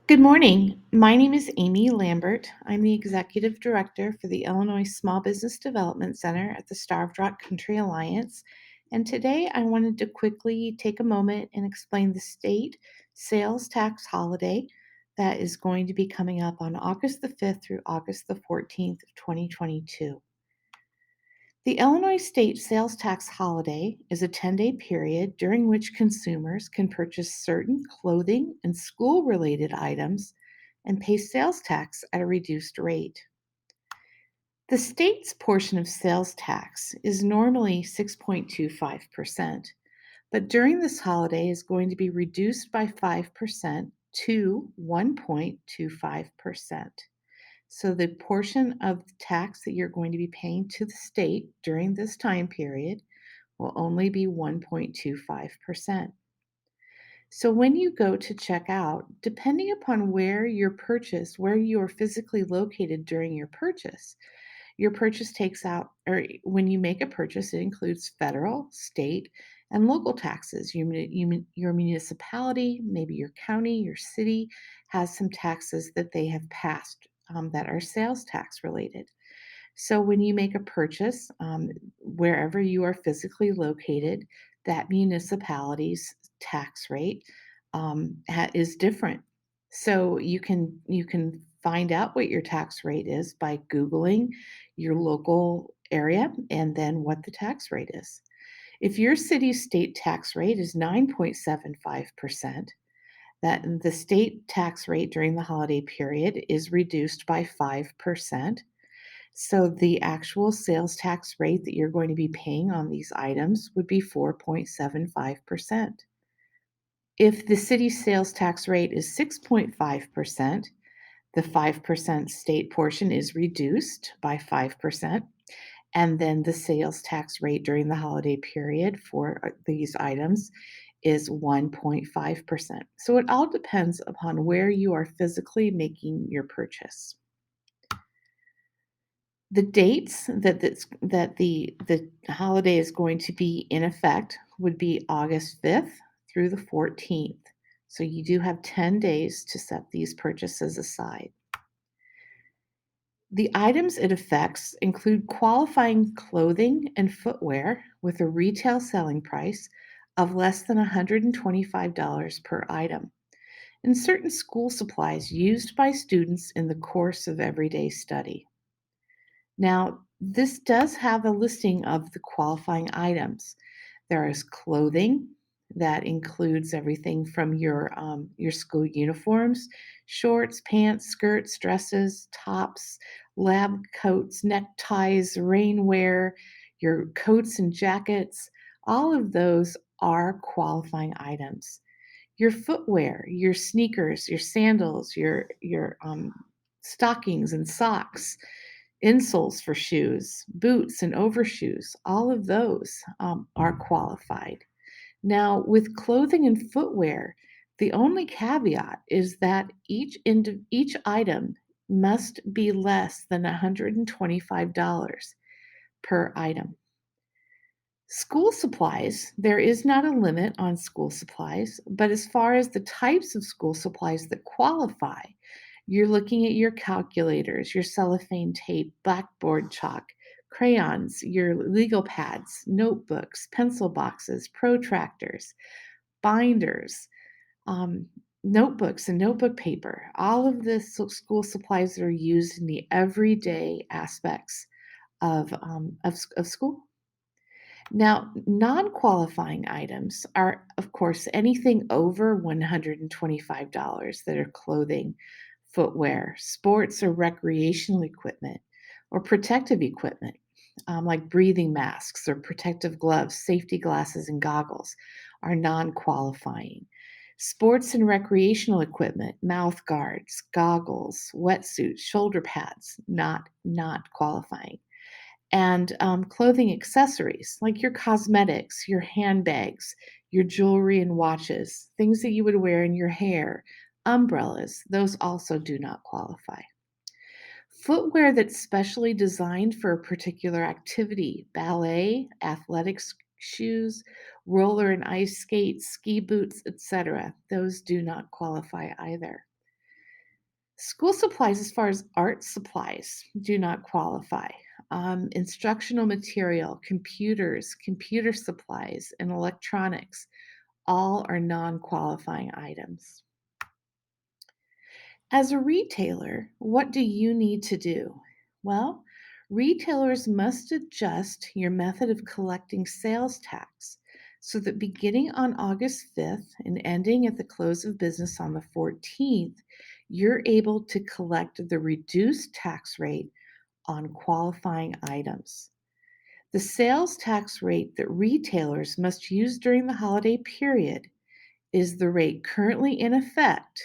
Good morning. My name is Amy Lambert. I'm the Executive Director for the Illinois Small Business Development Center at the Starved Rock Country Alliance. And today I wanted to quickly take a moment and explain the state sales tax holiday that is going to be coming up on August the 5th through August the 14th of 2022. The Illinois state sales tax holiday is a 10-day period during which consumers can purchase certain clothing and school related items and pay sales tax at a reduced rate. The state's portion of sales tax is normally 6.25%, but during this holiday is going to be reduced by 5% to 1.25%. So the portion of the tax that you're going to be paying to the state during this time period will only be 1.25%. So when you go to check out, depending upon where where you are physically located during your purchase takes out, or when you make a purchase, it includes federal, state, and local taxes. Your municipality, maybe your county, your city has some taxes that they have passed that are sales tax related. So when you make a purchase, wherever you are physically located, that municipality's tax rate is different. So you can find out what your tax rate is by Googling your local area and then what the tax rate is. If your city's state tax rate is 9.75%, that the state tax rate during the holiday period is reduced by 5%. So the actual sales tax rate that you're going to be paying on these items would be 4.75%. If the city's sales tax rate is 6.5%, the 5% state portion is reduced by 5%, and then the sales tax rate during the holiday period for these items is 1.5%. So it all depends upon where you are physically making your purchase. The dates that the holiday is going to be in effect would be August 5th through the 14th. So you do have 10 days to set these purchases aside. The items it affects include qualifying clothing and footwear with a retail selling price of less than $125 per item, and certain school supplies used by students in the course of everyday study. Now, this does have a listing of the qualifying items. There is clothing that includes everything from your school uniforms, shorts, pants, skirts, dresses, tops, lab coats, neckties, rainwear, your coats and jackets. All of those are qualifying items. Your footwear, your sneakers, your sandals, your stockings and socks, insoles for shoes, boots and overshoes, all of those are qualified. Now, with clothing and footwear, the only caveat is that each item must be less than $125 per item. School supplies, there is not a limit on school supplies, but as far as the types of school supplies that qualify, you're looking at your calculators, your cellophane tape, blackboard chalk, crayons, your legal pads, notebooks, pencil boxes, protractors, binders, um, notebooks and notebook paper, all of the school supplies that are used in the everyday aspects of school. Now, non-qualifying items are, of course, anything over $125 that are clothing, footwear, sports or recreational equipment, or protective equipment, like breathing masks or protective gloves, safety glasses, and goggles, are non-qualifying. Sports and recreational equipment, mouth guards, goggles, wetsuits, shoulder pads, not qualifying, and clothing accessories like your cosmetics, your handbags, your jewelry and watches, things that you would wear in your hair, umbrellas, those also do not qualify. Footwear that's specially designed for a particular activity, ballet, athletics shoes, roller and ice skates, ski boots, etc., those do not qualify either. School supplies, as far as art supplies, do not qualify. Instructional material, computers, computer supplies, and electronics all are non qualifying items. As a retailer, what do you need to do? Well, retailers must adjust your method of collecting sales tax so that beginning on August 5th and ending at the close of business on the 14th, you're able to collect the reduced tax rate on qualifying items. The sales tax rate that retailers must use during the holiday period is the rate currently in effect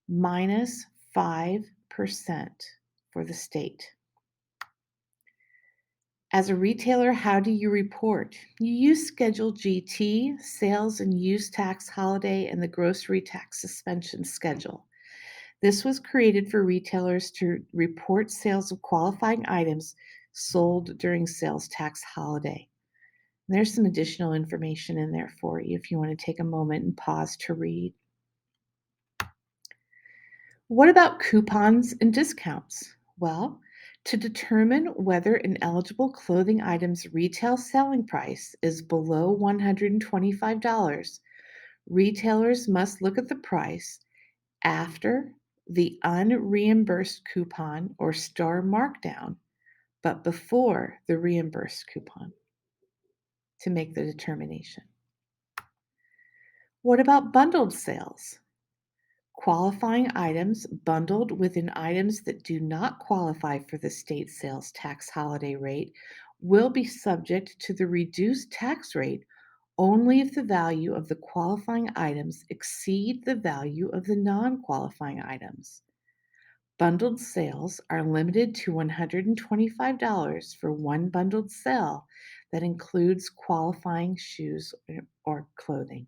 minus 5% for the state. As a retailer, how do you report? You use Schedule GT, Sales and Use Tax Holiday, and the Grocery Tax Suspension Schedule. This was created for retailers to report sales of qualifying items sold during sales tax holiday. There's some additional information in there for you if you want to take a moment and pause to read. What about coupons and discounts? Well, to determine whether an eligible clothing item's retail selling price is below $125, retailers must look at the price after the unreimbursed coupon or star markdown, but before the reimbursed coupon to make the determination. What about bundled sales? Qualifying items bundled within items that do not qualify for the state sales tax holiday rate will be subject to the reduced tax rate only if the value of the qualifying items exceed the value of the non-qualifying items. Bundled sales are limited to $125 for one bundled sale that includes qualifying shoes or clothing.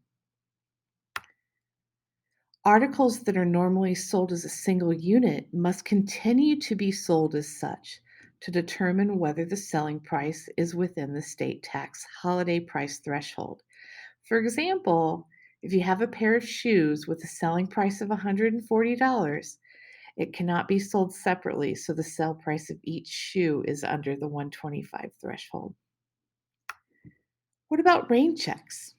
Articles that are normally sold as a single unit must continue to be sold as such to determine whether the selling price is within the state tax holiday price threshold. For example, if you have a pair of shoes with a selling price of $140, it cannot be sold separately, so the sale price of each shoe is under the 125 threshold. What about rain checks?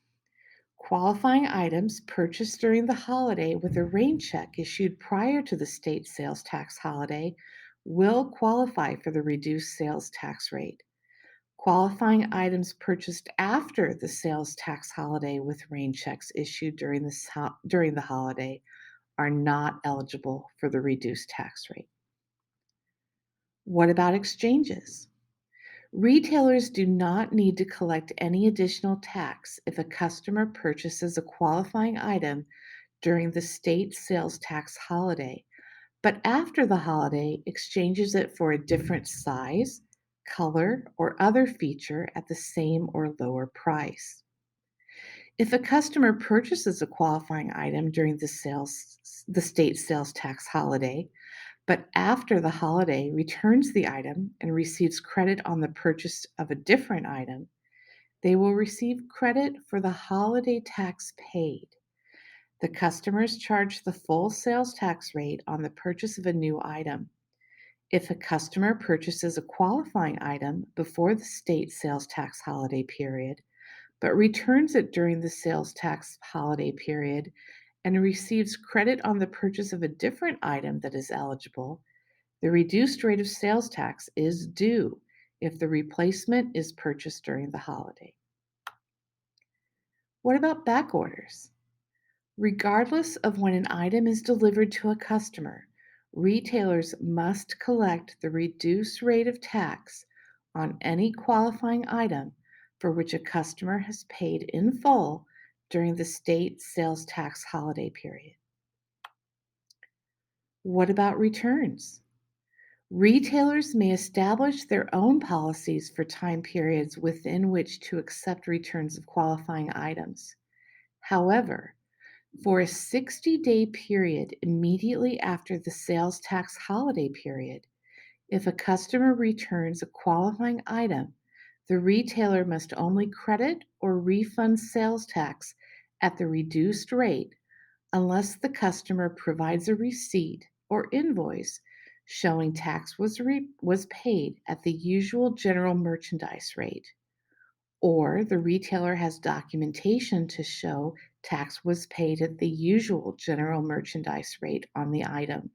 Qualifying items purchased during the holiday with a rain check issued prior to the state sales tax holiday will qualify for the reduced sales tax rate. Qualifying items purchased after the sales tax holiday with rain checks issued during the holiday are not eligible for the reduced tax rate. What about exchanges? Retailers do not need to collect any additional tax if a customer purchases a qualifying item during the state sales tax holiday, but after the holiday exchanges it for a different size, color, or other feature at the same or lower price. If a customer purchases a qualifying item during the state sales tax holiday, but after the holiday returns the item and receives credit on the purchase of a different item, they will receive credit for the holiday tax paid. The customers charge the full sales tax rate on the purchase of a new item. If a customer purchases a qualifying item before the state sales tax holiday period, but returns it during the sales tax holiday period and receives credit on the purchase of a different item that is eligible, the reduced rate of sales tax is due if the replacement is purchased during the holiday. What about back orders? Regardless of when an item is delivered to a customer, retailers must collect the reduced rate of tax on any qualifying item for which a customer has paid in full during the state sales tax holiday period. What about returns? Retailers may establish their own policies for time periods within which to accept returns of qualifying items. However, for a 60-day period immediately after the sales tax holiday period, if a customer returns a qualifying item, the retailer must only credit or refund sales tax at the reduced rate unless the customer provides a receipt or invoice showing tax was paid at the usual general merchandise rate, or the retailer has documentation to show tax was paid at the usual general merchandise rate on the item.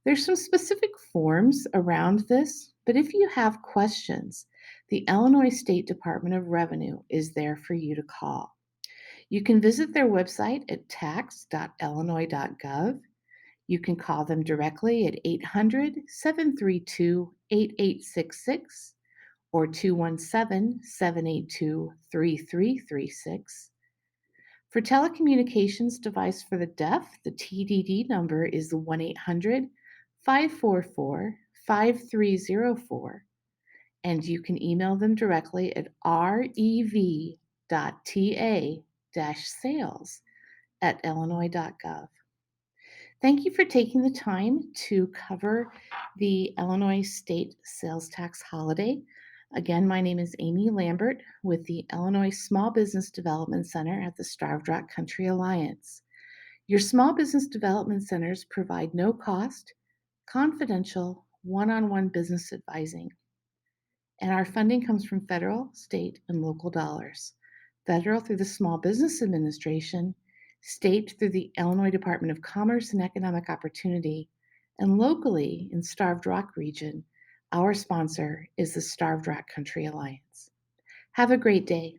There's some specific forms around this, but if you have questions, the Illinois State Department of Revenue is there for you to call. You can visit their website at tax.illinois.gov. You can call them directly at 800-732-8866 or 217-782-3336. For telecommunications device for the deaf, the TDD number is 1-800-544-5304, and you can email them directly at rev.ta-sales@illinois.gov. Thank you for taking the time to cover the Illinois State Sales Tax Holiday. Again, my name is Amy Lambert with the Illinois Small Business Development Center at the Starved Rock Country Alliance. Your small business development centers provide no cost, confidential, one-on-one business advising. And our funding comes from federal, state, and local dollars. Federal through the Small Business Administration, state through the Illinois Department of Commerce and Economic Opportunity, and locally in Starved Rock region, our sponsor is the Starved Rock Country Alliance. Have a great day.